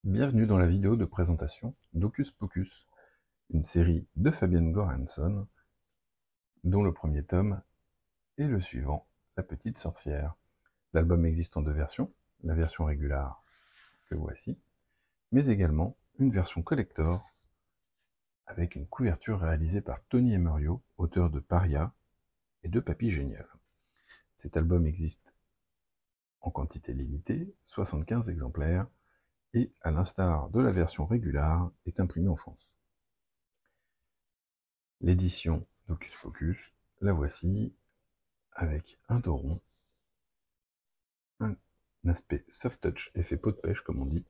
Bienvenue dans la vidéo de présentation d'Hocus Pocus, une série de Fabienne Göransson, dont le premier tome est le suivant, La Petite Sorcière. L'album existe en deux versions, la version régulière que voici, mais également une version collector avec une couverture réalisée par Tony Emerio, auteur de Paria et de Papy Génial. Cet album existe en quantité limitée, 75 exemplaires, et, à l'instar de la version régulière, est imprimé en France. L'édition d'Hocus Pocus, la voici, avec un dos rond, un aspect soft touch, effet peau de pêche comme on dit,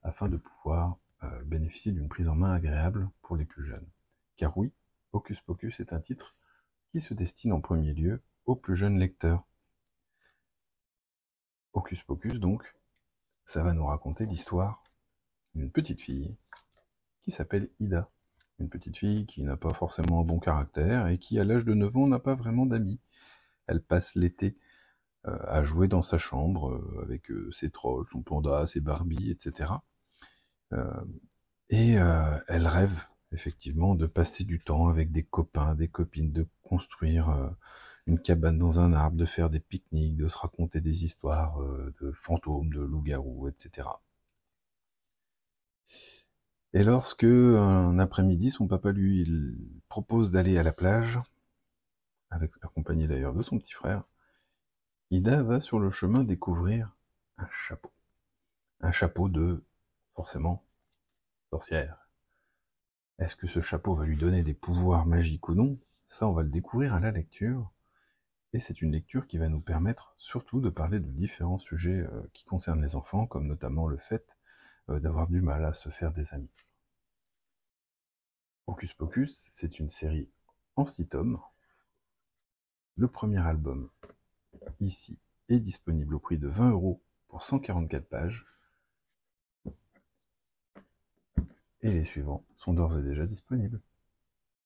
afin de pouvoir bénéficier d'une prise en main agréable pour les plus jeunes. Car oui, Hocus Pocus est un titre qui se destine en premier lieu aux plus jeunes lecteurs. Hocus Pocus donc, ça va nous raconter l'histoire d'une petite fille qui s'appelle Ida. Une petite fille qui n'a pas forcément un bon caractère et qui, à l'âge de 9 ans, n'a pas vraiment d'amis. Elle passe l'été à jouer dans sa chambre avec ses trolls, son panda, ses Barbies, etc. Elle rêve effectivement de passer du temps avec des copains, des copines, de construire une cabane dans un arbre, de faire des pique-niques, de se raconter des histoires de fantômes, de loups-garous, etc. Et lorsque, un après-midi, son papa lui propose d'aller à la plage, accompagné d'ailleurs de son petit frère, Ida va sur le chemin découvrir un chapeau. Un chapeau de, forcément, sorcière. Est-ce que ce chapeau va lui donner des pouvoirs magiques ou non? Ça, on va le découvrir à la lecture. Et c'est une lecture qui va nous permettre surtout de parler de différents sujets qui concernent les enfants, comme notamment le fait d'avoir du mal à se faire des amis. Hocus Pocus, c'est une série en 6 tomes. Le premier album, ici, est disponible au prix de 20 € pour 144 pages. Et les suivants sont d'ores et déjà disponibles.